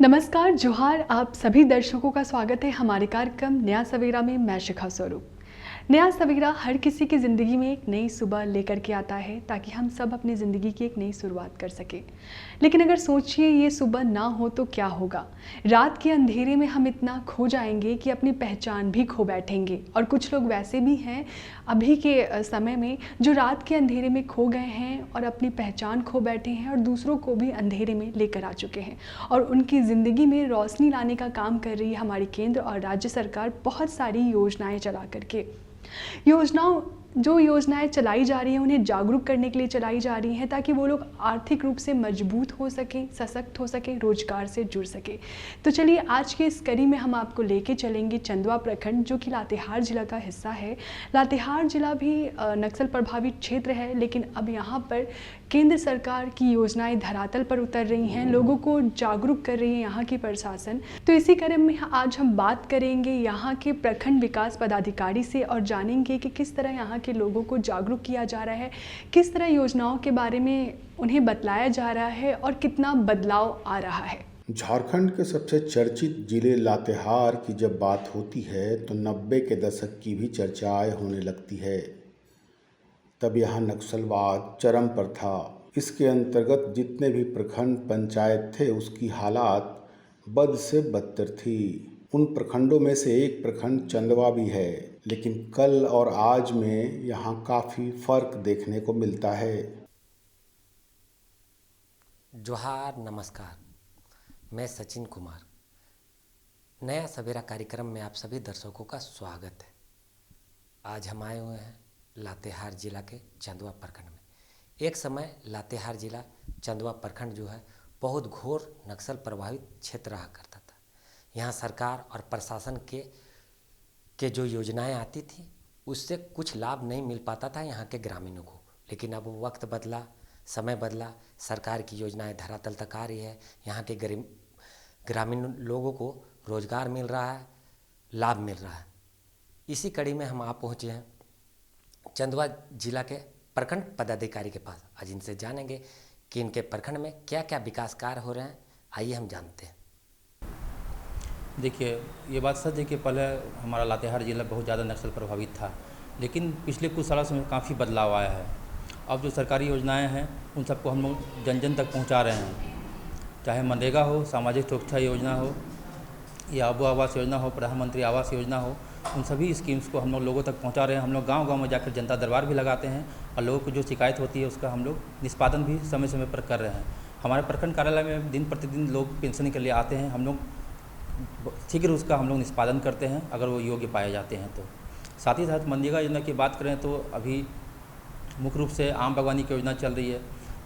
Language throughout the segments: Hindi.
नमस्कार, जोहार। आप सभी दर्शकों का स्वागत है हमारे कार्यक्रम नया सवेरा में। मैं शिखा स्वरूप। नया सवेरा हर किसी की ज़िंदगी में एक नई सुबह लेकर के आता है ताकि हम सब अपनी ज़िंदगी की एक नई शुरुआत कर सकें। लेकिन अगर सोचिए ये सुबह ना हो तो क्या होगा। रात के अंधेरे में हम इतना खो जाएंगे कि अपनी पहचान भी खो बैठेंगे। और कुछ लोग वैसे भी हैं अभी के समय में जो रात के अंधेरे में खो गए हैं और अपनी पहचान खो बैठे हैं और दूसरों को भी अंधेरे में लेकर आ चुके हैं। और उनकी ज़िंदगी में रोशनी लाने का काम कर रही है हमारी केंद्र और राज्य सरकार बहुत सारी योजनाएं चला करके। जो योजनाएं चलाई जा रही हैं उन्हें जागरूक करने के लिए चलाई जा रही हैं ताकि वो लोग आर्थिक रूप से मजबूत हो सकें, सशक्त हो सकें, रोजगार से जुड़ सके। तो चलिए आज के इस कड़ी में हम आपको लेके चलेंगे चंदवा प्रखंड, जो कि लातेहार जिला का हिस्सा है। लातेहार जिला भी नक्सल प्रभावित क्षेत्र है, लेकिन अब यहाँ पर केंद्र सरकार की योजनाएं धरातल पर उतर रही हैं, लोगों को जागरूक कर रही है यहाँ की प्रशासन। तो इसी क्रम में आज हम बात करेंगे यहाँ के प्रखंड विकास पदाधिकारी से और जानेंगे कि किस तरह यहाँ के लोगों को जागरूक किया जा रहा है, किस तरह योजनाओं के बारे में उन्हें बतलाया जा रहा है और कितना बदलाव आ रहा है। झारखंड के सबसे चर्चित जिले लातेहार की जब बात होती है तो 90 के दशक की भी चर्चाएं होने लगती है। तब यहाँ नक्सलवाद चरम पर था। इसके अंतर्गत जितने भी प्रखंड पंचायत थे उसकी हालात बद से बदतर थी। उन प्रखंडों में से एक प्रखंड चंदवा भी है, लेकिन कल और आज में यहाँ काफ़ी फर्क देखने को मिलता है। जोहार, नमस्कार। मैं सचिन कुमार। नया सवेरा कार्यक्रम में आप सभी दर्शकों का स्वागत है। आज हम आए हुए हैं लातेहार जिला के चंदवा प्रखंड में। एक समय लातेहार जिला चंदवा प्रखंड जो है बहुत घोर नक्सल प्रभावित क्षेत्र रहा करता था। यहाँ सरकार और प्रशासन के जो योजनाएं आती थी उससे कुछ लाभ नहीं मिल पाता था यहाँ के ग्रामीणों को। लेकिन अब वक्त बदला, समय बदला, सरकार की योजनाएं धरातल तक आ रही है। यहाँ के ग्रामीण लोगों को रोजगार मिल रहा है, लाभ मिल रहा है। इसी कड़ी में हम आप पहुँचे हैं चंदवा जिला के प्रखंड पदाधिकारी के पास। आज इनसे जानेंगे कि इनके प्रखंड में क्या क्या विकास कार्य हो रहे हैं। आइए हम जानते हैं। देखिए, ये बात सच है कि पहले हमारा लातेहार जिला बहुत ज़्यादा नक्सल प्रभावित था, लेकिन पिछले कुछ सालों से काफ़ी बदलाव आया है। अब जो सरकारी योजनाएं हैं उन सबको हम लोग जन जन तक पहुंचा रहे हैं। चाहे मनरेगा हो, सामाजिक सुरक्षा योजना हो, या आबू आवास योजना हो, प्रधानमंत्री आवास योजना हो, उन सभी स्कीम्स को हम लोगों तक पहुंचा रहे हैं। हम लोग गांव-गांव में जाकर जनता दरबार भी लगाते हैं और लोगों को जो शिकायत होती है उसका हम लोग निष्पादन भी समय समय पर कर रहे हैं। हमारे प्रखंड कार्यालय में दिन प्रतिदिन लोग पेंशन के लिए आते हैं। हम लोग शीघ्र उसका हम लोग निष्पादन करते हैं अगर वो योग्य पाए जाते हैं तो। साथ ही साथ मनरेगा योजना की बात करें तो अभी मुख्य रूप से आम बागवानी की योजना चल रही है।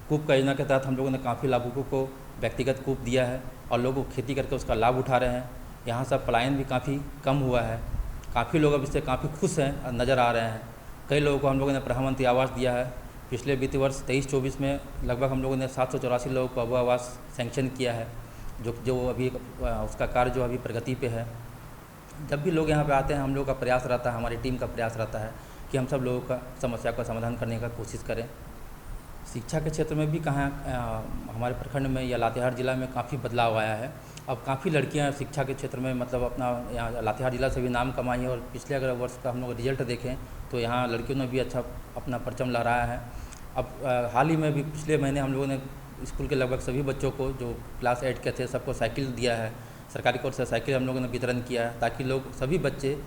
कूप का योजना के तहत हम लोगों ने काफ़ी लाभुकों को व्यक्तिगत कूप दिया है और लोग खेती करके उसका लाभ उठा रहे हैं। यहाँ सब पलायन भी काफ़ी कम हुआ है। काफ़ी लोग अब इससे काफ़ी खुश हैं, नज़र आ रहे हैं। कई लोगों को हम लोगों ने प्रधानमंत्री आवास दिया है। पिछले वित्तीय वर्ष 23-24 में लगभग हम लोगों ने 784 लोगों को आबू आवास सैंक्शन किया है, जो अभी उसका कार्य जो अभी प्रगति पे है। जब भी लोग यहाँ पे आते हैं हम लोग का प्रयास रहता है, हमारी टीम का प्रयास रहता है कि हम सब लोगों का समस्या का समाधान करने का कोशिश करें। शिक्षा के क्षेत्र में भी हमारे प्रखंड में या लातेहार जिला में काफ़ी बदलाव आया है। अब काफ़ी लड़कियां शिक्षा के क्षेत्र में मतलब अपना यहाँ लातेहार जिला से भी नाम कमाई है। और पिछले अगर वर्ष का हम लोग रिजल्ट देखें तो यहाँ लड़कियों ने भी अच्छा अपना परचम लहराया है। अब हाल ही में भी पिछले महीने हम लोगों ने स्कूल के लगभग सभी बच्चों को जो क्लास 8 के थे सबको साइकिल दिया है। सरकारी कोर से साइकिल हम लोगों ने वितरण किया है ताकि लोग सभी बच्चे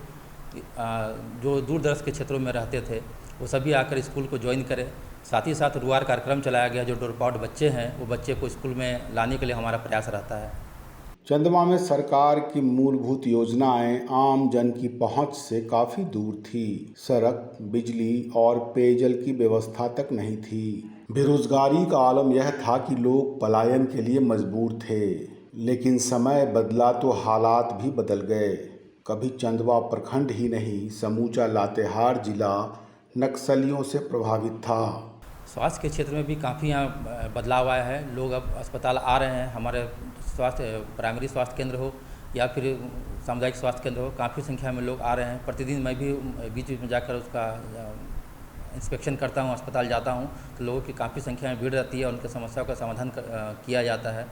जो दूर दराज के क्षेत्रों में रहते थे वो सभी आकर स्कूल को ज्वाइन करें। साथ ही साथ रुआर कार्यक्रम चलाया गया। जो डोरपाउट बच्चे हैं वो बच्चे को स्कूल में लाने के लिए हमारा प्रयास रहता है। चंदवा में सरकार की मूलभूत योजनाएं आम जन की पहुंच से काफ़ी दूर थी। सड़क, बिजली और पेयजल की व्यवस्था तक नहीं थी। बेरोजगारी का आलम यह था कि लोग पलायन के लिए मजबूर थे। लेकिन समय बदला तो हालात भी बदल गए। कभी चंदवा प्रखंड ही नहीं, समूचा लातेहार जिला नक्सलियों से प्रभावित था। स्वास्थ्य के क्षेत्र में भी काफ़ी यहाँ बदलाव आया है। लोग अब अस्पताल आ रहे हैं। हमारे प्राइमरी स्वास्थ्य केंद्र हो या फिर सामुदायिक स्वास्थ्य केंद्र हो, काफ़ी संख्या में लोग आ रहे हैं। प्रतिदिन मैं भी बीच बीच में जाकर उसका इंस्पेक्शन करता हूँ, अस्पताल जाता हूँ तो लोगों की काफ़ी संख्या में भीड़ रहती है और उनकी समस्याओं का समाधान किया जाता है।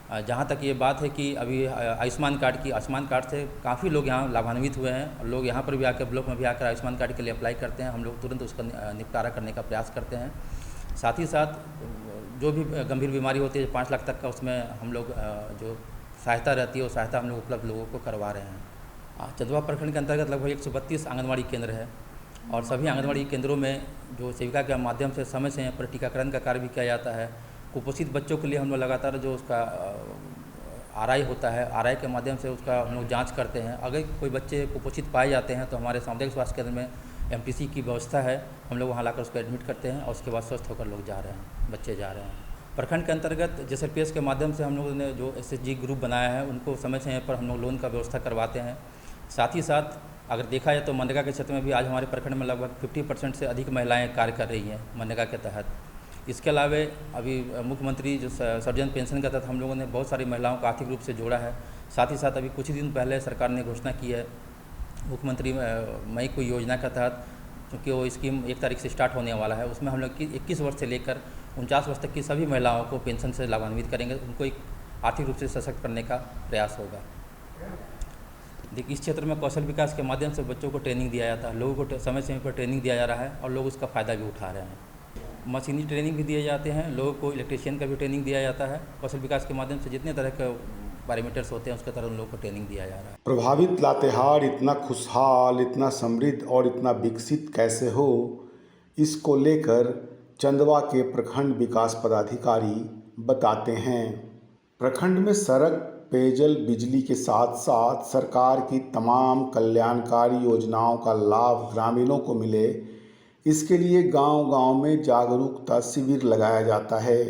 जहाँ तक ये बात है कि अभी आयुष्मान कार्ड से काफ़ी लोग यहाँ लाभान्वित हुए हैं और लोग यहाँ पर भी आकर ब्लॉक में भी आकर आयुष्मान कार्ड के लिए अप्लाई करते हैं। हम लोग तुरंत उसका निपटारा करने का प्रयास करते हैं। साथ ही साथ जो भी गंभीर बीमारी होती है 5 लाख तक का, उसमें हम लोग जो सहायता रहती है वो सहायता हम लोग उपलब्ध लोगों को करवा रहे हैं। चंदवा प्रखंड के अंतर्गत लगभग 132 आंगनबाड़ी केंद्र है और सभी आंगनबाड़ी केंद्रों में जो सेविका के माध्यम से समय पर टीकाकरण का कार्य भी किया जाता है। कुपोषित बच्चों के लिए हम लोग लगातार जो उसका आरआई होता है, आरआई के माध्यम से उसका हम लोग जाँच करते हैं। अगर कोई बच्चे कुपोषित पाए जाते हैं तो हमारे सामुदायिक स्वास्थ्य केंद्र में एमटीसी की व्यवस्था है, हम लोग वहाँ लाकर उसको एडमिट करते हैं और उसके बाद स्वस्थ होकर लोग जा रहे हैं, बच्चे जा रहे हैं। प्रखंड के अंतर्गत जेएसएलपीएस के माध्यम से हम लोगों ने जो एसएचजी ग्रुप बनाया है उनको समय पर हम लोग लोन का व्यवस्था करवाते हैं। साथ ही साथ अगर देखा जाए तो मनरेगा के क्षेत्र में भी आज हमारे प्रखंड में लगभग 50% से अधिक महिलाएं कार्य कर रही हैं मनरेगा के तहत। इसके अलावा अभी मुख्यमंत्री जो सर्वजन पेंशन के तहत हम लोगों ने बहुत सारी महिलाओं को आर्थिक रूप से जोड़ा है। साथ ही साथ अभी कुछ ही दिन पहले सरकार ने घोषणा की है मुख्यमंत्री मई को योजना के तहत, क्योंकि वो स्कीम 1 तारीख से स्टार्ट होने वाला है, उसमें हम लोग 21 वर्ष से लेकर 49 वर्ष तक की सभी महिलाओं को पेंशन से लाभान्वित करेंगे, उनको एक आर्थिक रूप से सशक्त करने का प्रयास होगा। देखिए, इस क्षेत्र में कौशल विकास के माध्यम से बच्चों को ट्रेनिंग दिया जाता है, लोगों को समय पर ट्रेनिंग दिया जा रहा है और लोग उसका फ़ायदा भी उठा रहे हैं। मशीनी ट्रेनिंग भी दिए जाते हैं, लोगों को इलेक्ट्रीशियन का भी ट्रेनिंग दिया जाता है। कौशल विकास के माध्यम से जितने तरह के पैरामीटर्स होते हैं उसके तरह उन लोगों को ट्रेनिंग दिया जा रहा है। प्रभावित लातेहार इतना खुशहाल, इतना समृद्ध और इतना विकसित कैसे हो, इसको लेकर चंदवा के प्रखंड विकास पदाधिकारी बताते हैं। प्रखंड में सड़क, पेयजल, बिजली के साथ साथ सरकार की तमाम कल्याणकारी योजनाओं का लाभ ग्रामीणों को मिले, इसके लिए गांव-गांव में जागरूकता शिविर लगाया जाता है।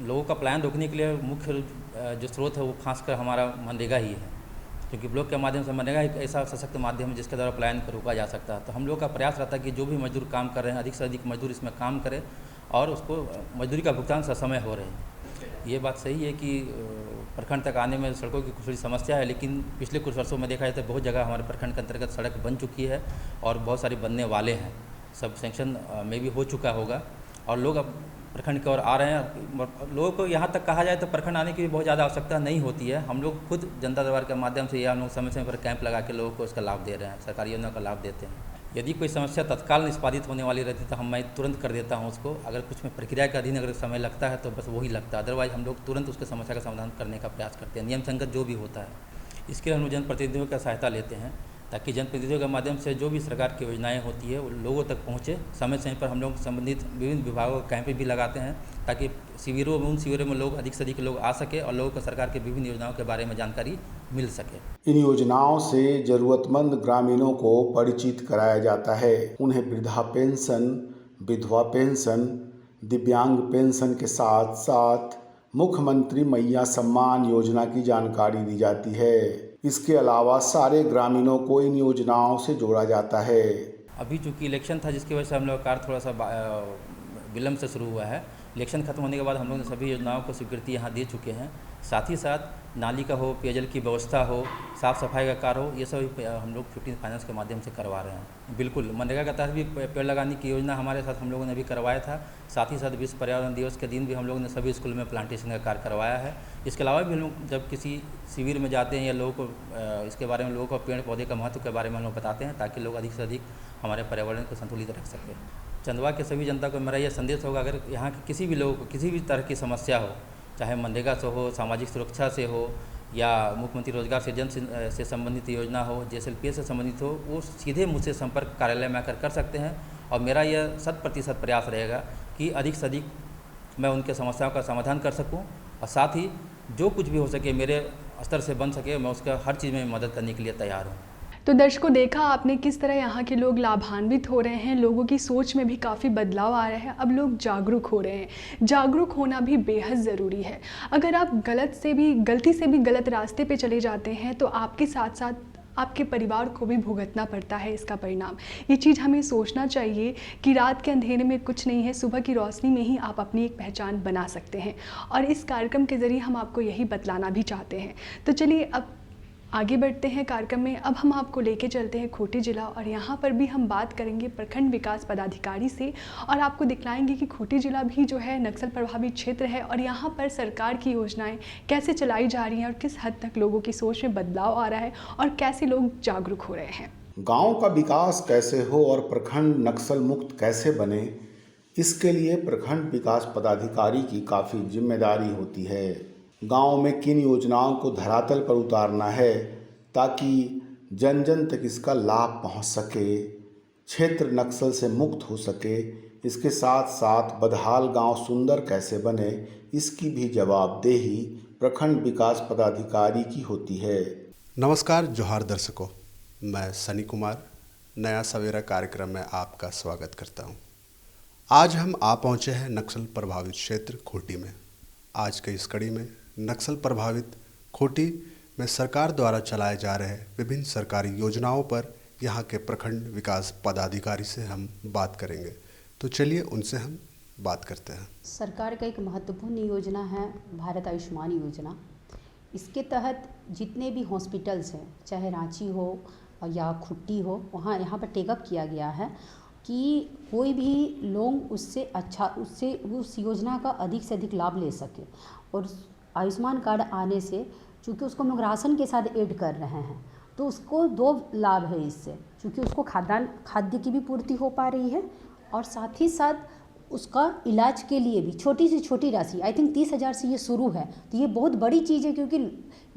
लोगों का पलायन रोकने के लिए मुख्य जो स्रोत है वो खासकर हमारा मनरेगा ही है, क्योंकि ब्लॉक के माध्यम से मनरेगा एक ऐसा सशक्त माध्यम है जिसके द्वारा पलायन को रोका जा सकता है। तो हम लोग का प्रयास रहता है कि जो भी मजदूर काम कर रहे हैं अधिक से अधिक मजदूर इसमें काम करें और उसको मजदूरी का भुगतान ससमय हो रहे हैं। ये बात सही है कि प्रखंड तक आने में सड़कों की कुछ बड़ी समस्या है, लेकिन पिछले कुछ वर्षों में देखा जाए तो बहुत जगह हमारे प्रखंड के अंतर्गत सड़क बन चुकी है और बहुत सारी बनने वाले हैं। सब सेंक्शन में भी हो चुका होगा और लोग अब प्रखंड की ओर आ रहे हैं। लोगों को यहाँ तक कहा जाए तो प्रखंड आने की भी बहुत ज़्यादा आवश्यकता नहीं होती है। हम लोग खुद जनता दरबार के माध्यम से या हम लोग समय पर कैंप लगा के लोगों को इसका लाभ दे रहे हैं, सरकारी योजना का लाभ देते हैं। यदि कोई समस्या तत्काल निष्पादित होने वाली रहती तो मैं तुरंत कर देता हूँ उसको। अगर कुछ में प्रक्रिया के अधीन अगर समय लगता है तो बस वही लगता है, अदरवाइज हम लोग तुरंत उसके समस्या का समाधान करने का प्रयास करते हैं। नियम संगत जो भी होता है इसके लिए हम लोग जनप्रतिनिधियों का सहायता लेते हैं, ताकि जनप्रतिनिधियों के माध्यम से जो भी सरकार की योजनाएं होती है वो लोगों तक पहुंचे। समय पर हम लोग संबंधित विभिन्न विभागों के कैंप भी लगाते हैं, ताकि उन शिविरों में लोग अधिक से अधिक लोग आ सके और लोगों को सरकार की विभिन्न योजनाओं के बारे में जानकारी मिल सके। इन योजनाओं से जरूरतमंद ग्रामीणों को परिचित कराया जाता है। उन्हें वृद्धा पेंशन, विधवा पेंशन, दिव्यांग पेंशन के साथ साथ मुख्यमंत्री मैया सम्मान योजना की जानकारी दी जाती है। इसके अलावा सारे ग्रामीणों को इन योजनाओं से जोड़ा जाता है। अभी चूँकि इलेक्शन था जिसकी वजह से हम लोग का कार्य थोड़ा सा विलम्ब से शुरू हुआ है। इलेक्शन खत्म होने के बाद हम लोग ने सभी योजनाओं को स्वीकृति यहाँ दे चुके हैं। साथ ही साथ नाली का हो, पेयजल की व्यवस्था हो, साफ़ सफाई का कार्य हो, ये सब हम लोग 15 फाइनेंस के माध्यम से करवा रहे हैं। बिल्कुल, मनरेगा के तहत भी पेड़ लगाने की योजना हमारे साथ हम लोगों ने भी करवाया था। साथ ही साथ विश्व पर्यावरण दिवस के दिन भी हम लोगों ने सभी स्कूल में प्लांटेशन का कार्य करवाया है। इसके अलावा भी हम लोग जब किसी शिविर में जाते हैं या लोगों को इसके बारे में लोगों को पेड़ पौधे का महत्व के बारे में हम लोग बताते हैं, ताकि लोग अधिक से अधिक हमारे पर्यावरण को संतुलित रख सकें। चंदवा के सभी जनता को मेरा यह संदेश होगा, अगर यहाँ के किसी भी लोगों को किसी भी तरह की समस्या हो, चाहे मनरेगा से हो, सामाजिक सुरक्षा से हो या मुख्यमंत्री रोजगार सृजन से संबंधित योजना हो, जेएसएलपीएस से संबंधित हो, वो सीधे मुझसे संपर्क कार्यालय में आकर कर सकते हैं। और मेरा यह 100% प्रयास रहेगा कि अधिक से अधिक मैं उनके समस्याओं का समाधान कर सकूं और साथ ही जो कुछ भी हो सके मेरे स्तर से बन सके मैं उसका हर चीज़ में मदद करने के लिए तैयार हूँ। तो दर्शकों, देखा आपने किस तरह यहाँ के लोग लाभान्वित हो रहे हैं, लोगों की सोच में भी काफ़ी बदलाव आ रहा है। अब लोग जागरूक हो रहे हैं। जागरूक होना भी बेहद ज़रूरी है। अगर आप गलती से भी गलत रास्ते पे चले जाते हैं तो आपके साथ साथ आपके परिवार को भी भुगतना पड़ता है इसका परिणाम। ये चीज़ हमें सोचना चाहिए कि रात के अंधेरे में कुछ नहीं है, सुबह की रोशनी में ही आप अपनी एक पहचान बना सकते हैं। और इस कार्यक्रम के ज़रिए हम आपको यही बतलाना भी चाहते हैं। तो चलिए अब आगे बढ़ते हैं कार्यक्रम में। अब हम आपको लेके चलते हैं खूंटी जिला और यहाँ पर भी हम बात करेंगे प्रखंड विकास पदाधिकारी से और आपको दिखलाएंगे कि खूंटी जिला भी जो है नक्सल प्रभावित क्षेत्र है और यहाँ पर सरकार की योजनाएं कैसे चलाई जा रही हैं और किस हद तक लोगों की सोच में बदलाव आ रहा है और कैसे लोग जागरूक हो रहे हैं। गांव का विकास कैसे हो और प्रखंड नक्सल मुक्त कैसे बने, इसके लिए प्रखंड विकास पदाधिकारी की काफ़ी जिम्मेदारी होती है। गांव में किन योजनाओं को धरातल पर उतारना है ताकि जन जन तक इसका लाभ पहुंच सके, क्षेत्र नक्सल से मुक्त हो सके, इसके साथ साथ बदहाल गांव सुंदर कैसे बने, इसकी भी जवाबदेही प्रखंड विकास पदाधिकारी की होती है। नमस्कार, जोहार दर्शकों, मैं सनी कुमार नया सवेरा कार्यक्रम में आपका स्वागत करता हूं। आज हम आ पहुंचे हैं नक्सल प्रभावित क्षेत्र खूंटी में। आज के इस कड़ी में नक्सल प्रभावित खूंटी में सरकार द्वारा चलाए जा रहे विभिन्न सरकारी योजनाओं पर यहां के प्रखंड विकास पदाधिकारी से हम बात करेंगे। तो चलिए उनसे हम बात करते हैं। सरकार का एक महत्वपूर्ण योजना है भारत आयुष्मान योजना। इसके तहत जितने भी हॉस्पिटल्स हैं, चाहे रांची हो या खूंटी हो, वहाँ यहाँ पर टेकअप किया गया है कि कोई भी लोग उससे उस योजना का अधिक से अधिक लाभ ले सके। और आयुष्मान कार्ड आने से चूँकि उसको हम लोग राशन के साथ ऐड कर रहे हैं तो उसको दो लाभ है इससे, चूँकि उसको खाद्य की भी पूर्ति हो पा रही है और साथ ही साथ उसका इलाज के लिए भी छोटी से छोटी राशि, आई थिंक 30,000 से ये शुरू है। तो ये बहुत बड़ी चीज़ है क्योंकि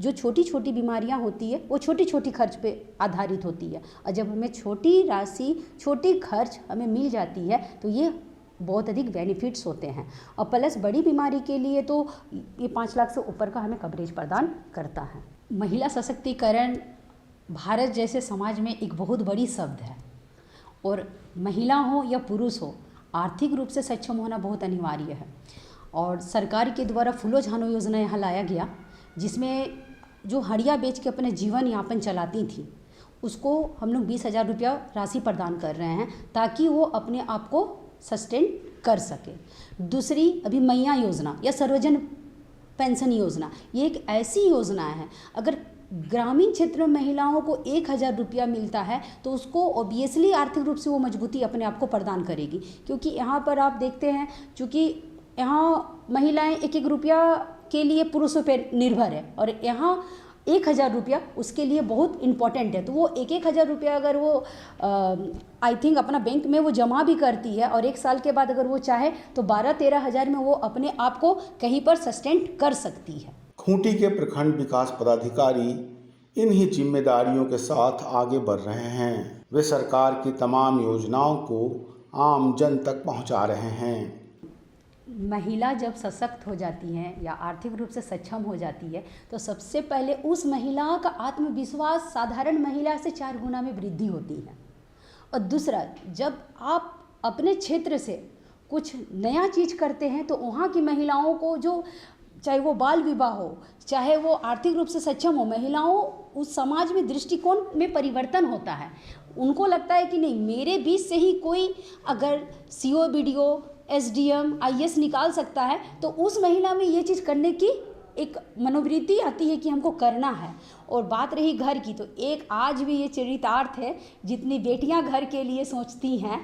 जो छोटी छोटी बीमारियां होती है वो छोटी छोटी खर्च पे आधारित होती है और जब हमें छोटी राशि छोटी खर्च हमें मिल जाती है तो ये बहुत अधिक बेनिफिट्स होते हैं। और प्लस बड़ी बीमारी के लिए तो ये 5 लाख से ऊपर का हमें कवरेज प्रदान करता है। महिला सशक्तिकरण भारत जैसे समाज में एक बहुत बड़ी शब्द है और महिला हो या पुरुष हो, आर्थिक रूप से सक्षम होना बहुत अनिवार्य है। और सरकार के द्वारा फूलो झानो योजना यहाँ लाया गया, जिसमें जो हड़िया बेच के अपने जीवन यापन चलाती थी उसको हम लोग 20,000 रुपया राशि प्रदान कर रहे हैं ताकि वो अपने आप को सस्टेन कर सके। दूसरी अभी मैया योजना या सर्वजन पेंशन योजना, ये एक ऐसी योजना है अगर ग्रामीण क्षेत्र में महिलाओं को 1,000 रुपया मिलता है तो उसको ऑब्वियसली आर्थिक रूप से वो मजबूती अपने आप को प्रदान करेगी। क्योंकि यहाँ पर आप देखते हैं चूँकि यहाँ महिलाएं 1-1 रुपया के लिए पुरुषों पर निर्भर है और यहाँ 1,000 रुपया उसके लिए बहुत इम्पॉर्टेंट है। तो वो 1,000 रुपया अगर वो आई थिंक अपना बैंक में वो जमा भी करती है और 1 साल के बाद अगर वो चाहे तो 12-13 हज़ार में वो अपने आप को कहीं पर सस्टेन कर सकती है। खूंटी के प्रखंड विकास पदाधिकारी इन्हीं जिम्मेदारियों के साथ आगे बढ़ रहे हैं। वे सरकार की तमाम योजनाओं को आम जन तक पहुंचा रहे हैं। महिला जब सशक्त हो जाती हैं या आर्थिक रूप से सक्षम हो जाती है तो सबसे पहले उस महिला का आत्मविश्वास साधारण महिला से 4 गुना में वृद्धि होती है। और दूसरा, जब आप अपने क्षेत्र से कुछ नया चीज़ करते हैं तो वहाँ की महिलाओं को, जो चाहे वो बाल विवाह हो, चाहे वो आर्थिक रूप से सक्षम हो, महिलाओं उस समाज में दृष्टिकोण में परिवर्तन होता है। उनको लगता है कि नहीं, मेरे बीच से ही कोई अगर CO, BDO, SDM, IAS निकाल सकता है तो उस महिला में ये चीज़ करने की एक मनोवृत्ति आती है कि हमको करना है। और बात रही घर की, तो एक आज भी ये चरितार्थ है जितनी बेटियां घर के लिए सोचती हैं।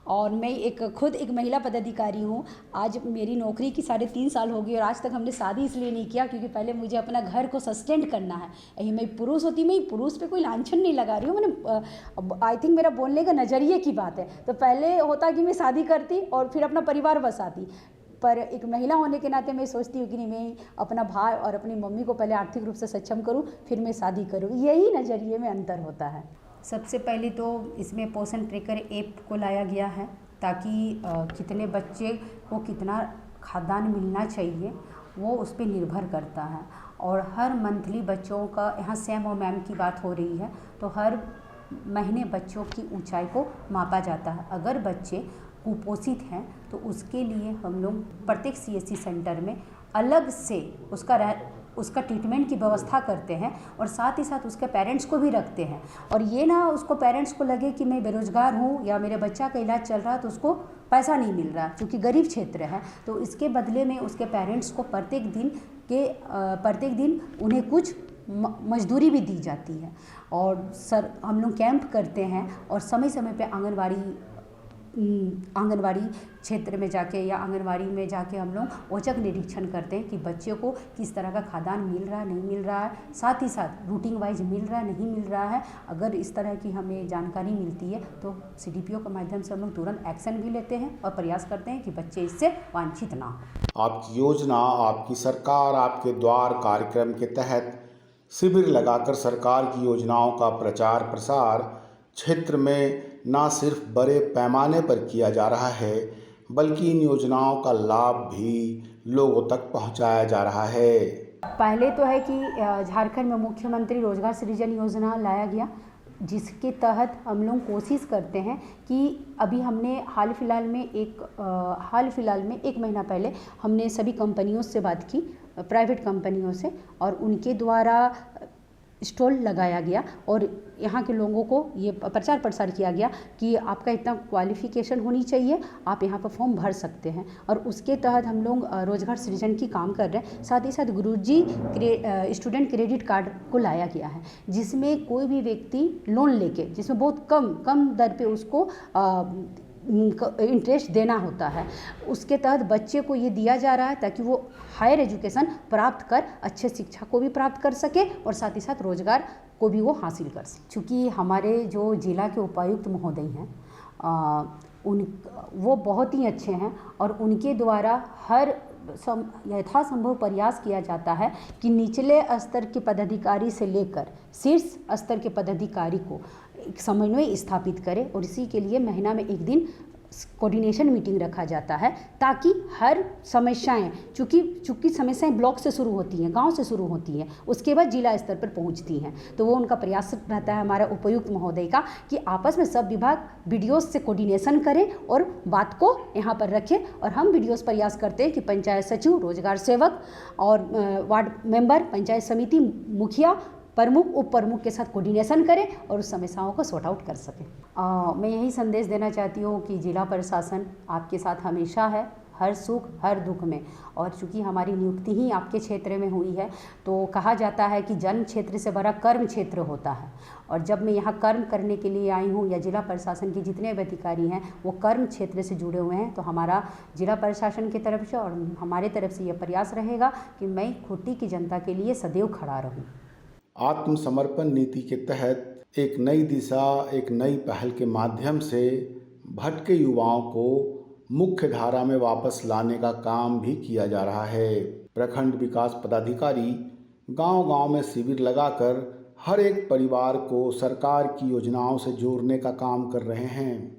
और मैं खुद एक महिला पदाधिकारी हूँ। आज मेरी नौकरी की 3.5 साल हो गई और आज तक हमने शादी इसलिए नहीं किया क्योंकि पहले मुझे अपना घर को सस्टेन करना है। यही मैं पुरुष होती, मैं पुरुष पे कोई लांछन नहीं लगा रही हूँ, मैंने आई थिंक मेरा बोलने का नज़रिए की बात है। तो पहले होता कि मैं शादी करती और फिर अपना परिवार बसाती, पर एक महिला होने के नाते मैं सोचती हूँ कि नहीं, मैं अपना भाई और अपनी मम्मी को पहले आर्थिक रूप से सक्षम करूँ फिर मैं शादी करूँ। यही नज़रिए में अंतर होता है। सबसे पहले तो इसमें पोषण ट्रैकर ऐप को लाया गया है ताकि कितने बच्चे को कितना खाद्यान्न मिलना चाहिए वो उस पर निर्भर करता है। और हर मंथली बच्चों का, यहाँ सैम और मैम की बात हो रही है, तो हर महीने बच्चों की ऊंचाई को मापा जाता है। अगर बच्चे कुपोषित हैं तो उसके लिए हम लोग प्रत्येक CSC सेंटर में अलग से उसका ट्रीटमेंट की व्यवस्था करते हैं और साथ ही साथ उसके पेरेंट्स को भी रखते हैं। और ये ना उसको पेरेंट्स को लगे कि मैं बेरोज़गार हूँ या मेरे बच्चा का इलाज चल रहा है तो उसको पैसा नहीं मिल रहा क्योंकि गरीब क्षेत्र है, तो इसके बदले में उसके पेरेंट्स को प्रत्येक दिन उन्हें कुछ मजदूरी भी दी जाती है। और हम लोग कैंप करते हैं और समय समय पे आंगनवाड़ी क्षेत्र में जाके या आंगनवाड़ी में जाके हम लोग औचक निरीक्षण करते हैं कि बच्चे को किस तरह का खाद्यान्न मिल रहा है, नहीं मिल रहा है, साथ ही साथ रूटीन वाइज मिल रहा है, नहीं मिल रहा है। अगर इस तरह की हमें जानकारी मिलती है तो CDPO के माध्यम से हम लोग तुरंत एक्शन भी लेते हैं और प्रयास करते हैं कि बच्चे इससे वांछित ना हो। आपकी योजना, आपकी सरकार आपके द्वार कार्यक्रम के तहत शिविर लगाकर सरकार की योजनाओं का प्रचार प्रसार क्षेत्र में न सिर्फ बड़े पैमाने पर किया जा रहा है, बल्कि इन योजनाओं का लाभ भी लोगों तक पहुंचाया जा रहा है। पहले तो है कि झारखंड में मुख्यमंत्री रोजगार सृजन योजना लाया गया, जिसके तहत हम लोग कोशिश करते हैं कि अभी हमने हाल फिलहाल में एक महीना पहले हमने सभी कंपनियों से बात की, प्राइवेट कंपनियों से, और उनके द्वारा स्टॉल लगाया गया और यहाँ के लोगों को ये प्रचार प्रसार किया गया कि आपका इतना क्वालिफ़िकेशन होनी चाहिए, आप यहाँ पर फॉर्म भर सकते हैं। और उसके तहत हम लोग रोजगार सृजन की काम कर रहे हैं। साथ ही साथ गुरुजी स्टूडेंट क्रेडिट कार्ड को लाया गया है, जिसमें कोई भी व्यक्ति लोन लेके, जिसमें बहुत कम दर पे उसको इंटरेस्ट देना होता है, उसके तहत बच्चे को ये दिया जा रहा है ताकि वो हायर एजुकेशन प्राप्त कर अच्छे शिक्षा को भी प्राप्त कर सके और साथ ही साथ रोजगार को भी वो हासिल कर सके। चूँकि हमारे जो जिला के उपायुक्त महोदय हैं वो बहुत ही अच्छे हैं और उनके द्वारा हर यथासंभव प्रयास किया जाता है कि निचले स्तर के पदाधिकारी से लेकर शीर्ष स्तर के पदाधिकारी को एक समन्वय स्थापित करें, और इसी के लिए महीना में एक दिन कोऑर्डिनेशन मीटिंग रखा जाता है ताकि हर समस्याएं, चूँकि समस्याएं ब्लॉक से शुरू होती हैं, गांव से शुरू होती हैं, उसके बाद जिला स्तर पर पहुंचती हैं, तो वो उनका प्रयास रहता है हमारा उपायुक्त महोदय का कि आपस में सब विभाग BDO से कोऑर्डिनेशन करें और बात को यहाँ पर रखें। और हम BDO प्रयास करते हैं कि पंचायत सचिव, रोजगार सेवक और वार्ड मेंबर, पंचायत समिति मुखिया, प्रमुख, उप प्रमुख के साथ कोऑर्डिनेशन करें और उस समस्याओं को सॉर्ट आउट कर सकें। मैं यही संदेश देना चाहती हूँ कि जिला प्रशासन आपके साथ हमेशा है, हर सुख हर दुख में। और चूँकि हमारी नियुक्ति ही आपके क्षेत्र में हुई है, तो कहा जाता है कि जन्म क्षेत्र से बड़ा कर्म क्षेत्र होता है। और जब मैं यहाँ कर्म करने के लिए आई हूँ, या जिला प्रशासन के जितने भी अधिकारी हैं वो कर्म क्षेत्र से जुड़े हुए हैं, तो हमारा जिला प्रशासन की तरफ से और हमारे तरफ से यह प्रयास रहेगा कि मैं खूंटी की जनता के लिए सदैव खड़ा रहूँ। आत्मसमर्पण नीति के तहत एक नई दिशा, एक नई पहल के माध्यम से भटके युवाओं को मुख्य धारा में वापस लाने का काम भी किया जा रहा है। प्रखंड विकास पदाधिकारी गांव-गांव में शिविर लगाकर हर एक परिवार को सरकार की योजनाओं से जोड़ने का काम कर रहे हैं।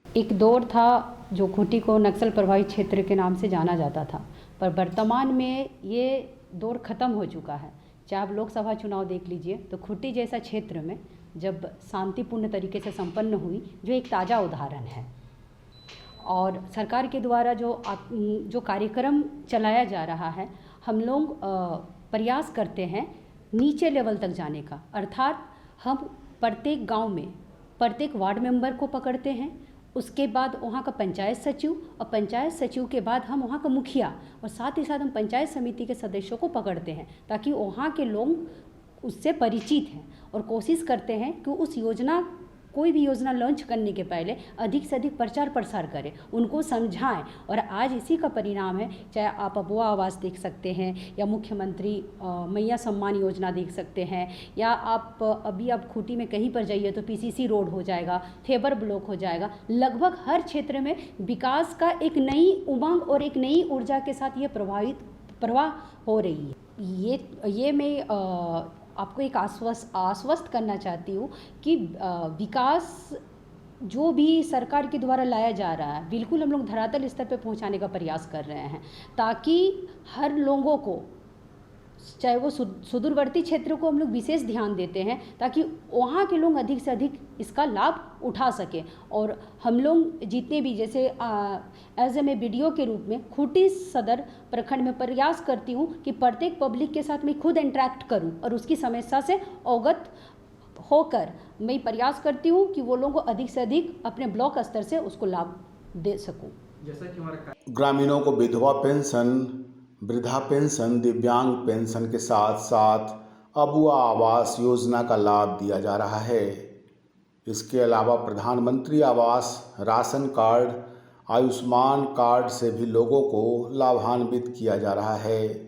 एक दौर था जो खूंटी को नक्सल प्रभावित क्षेत्र के नाम से जाना जाता था, पर वर्तमान में ये दौर ख़त्म हो चुका है। चाहे आप लोकसभा चुनाव देख लीजिए, तो खूंटी जैसा क्षेत्र में जब शांतिपूर्ण तरीके से संपन्न हुई, जो एक ताज़ा उदाहरण है। और सरकार के द्वारा जो कार्यक्रम चलाया जा रहा है, हम लोग प्रयास करते हैं नीचे लेवल तक जाने का, अर्थात हम प्रत्येक गांव में प्रत्येक वार्ड मेंबर को पकड़ते हैं, उसके बाद वहाँ का पंचायत सचिव, और पंचायत सचिव के बाद हम वहाँ का मुखिया, और साथ ही साथ हम पंचायत समिति के सदस्यों को पकड़ते हैं ताकि वहाँ के लोग उससे परिचित हैं, और कोशिश करते हैं कि उस योजना, कोई भी योजना लॉन्च करने के पहले अधिक से अधिक प्रचार प्रसार करें, उनको समझाएं। और आज इसी का परिणाम है, चाहे आप अबुआ आवास देख सकते हैं, या मुख्यमंत्री मैया सम्मान योजना देख सकते हैं, या आप अभी आप खूंटी में कहीं पर जाइए तो PCC रोड हो जाएगा, थेबर ब्लॉक हो जाएगा। लगभग हर क्षेत्र में विकास का एक नई उमंग और एक नई ऊर्जा के साथ ये प्रवाह हो रही है। ये मैं आपको एक आश्वस्त करना चाहती हूँ कि विकास जो भी सरकार के द्वारा लाया जा रहा है, बिल्कुल हम लोग धरातल स्तर पर पहुँचाने का प्रयास कर रहे हैं, ताकि हर लोगों को, चाहे वो सुदूरवर्ती क्षेत्रों को हम लोग विशेष ध्यान देते हैं ताकि वहाँ के लोग अधिक से अधिक इसका लाभ उठा सकें। और हम लोग जितने भी, जैसे एज ए मैं BDO के रूप में खूंटी सदर प्रखंड में प्रयास करती हूँ कि प्रत्येक पब्लिक के साथ मैं खुद इंटरेक्ट करूँ और उसकी समस्या से अवगत होकर मैं प्रयास करती हूँ कि वो लोगों को अधिक से अधिक अपने ब्लॉक स्तर से उसको लाभ दे सकूँ। जैसा कि हमारा ग्रामीणों को विधवा पेंशन, वृद्धा पेंशन, दिव्यांग पेंशन के साथ साथ अबुआ आवास योजना का लाभ दिया जा रहा है। इसके अलावा प्रधानमंत्री आवास, राशन कार्ड, आयुष्मान कार्ड से भी लोगों को लाभान्वित किया जा रहा है।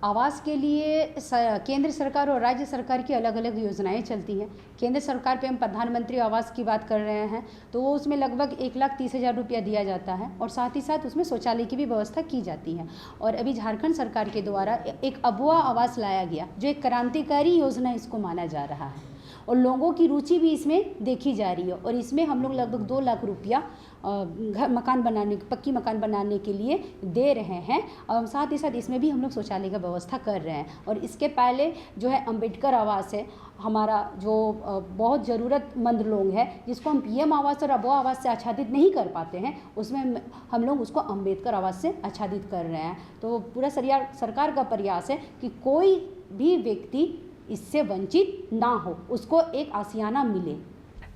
आवास के लिए केंद्र सरकार और राज्य सरकार की अलग अलग योजनाएं चलती हैं। केंद्र सरकार पे हम प्रधानमंत्री आवास की बात कर रहे हैं तो वो उसमें लगभग 1,30,000 रुपया दिया जाता है और साथ ही साथ उसमें शौचालय की भी व्यवस्था की जाती है। और अभी झारखंड सरकार के द्वारा एक अबुआ आवास लाया गया जो एक क्रांतिकारी योजना इसको माना जा रहा है और लोगों की रुचि भी इसमें देखी जा रही है। और इसमें हम लोग लगभग 2 लाख रुपया पक्की मकान बनाने के लिए दे रहे हैं और साथ ही साथ इसमें भी हम लोग शौचालय का व्यवस्था कर रहे हैं। और इसके पहले जो है अंबेडकर आवास है हमारा, जो बहुत ज़रूरतमंद लोग हैं जिसको हम पीएम आवास और अबुआ आवास से आच्छादित नहीं कर पाते हैं, उसमें हम लोग उसको अंबेडकर आवास से आच्छादित कर रहे हैं। तो पूरा सरकार का प्रयास है कि कोई भी व्यक्ति इससे वंचित ना हो, उसको एक आशियाना मिले।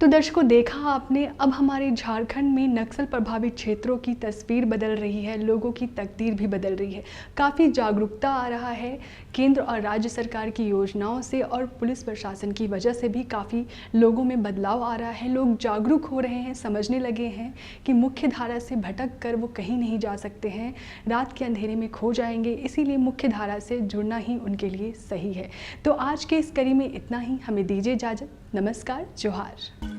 तो दर्शकों, देखा आपने, अब हमारे झारखंड में नक्सल प्रभावित क्षेत्रों की तस्वीर बदल रही है, लोगों की तकदीर भी बदल रही है। काफ़ी जागरूकता आ रहा है केंद्र और राज्य सरकार की योजनाओं से और पुलिस प्रशासन की वजह से भी काफ़ी लोगों में बदलाव आ रहा है। लोग जागरूक हो रहे हैं, समझने लगे हैं कि मुख्य धारा से भटक कर वो कहीं नहीं जा सकते हैं, रात के अंधेरे में खो जाएंगे। इसीलिए मुख्य धारा से जुड़ना ही उनके लिए सही है। तो आज के इस कड़ी में इतना ही। हमें दीजिए इजाज़त। नमस्कार, जोहार।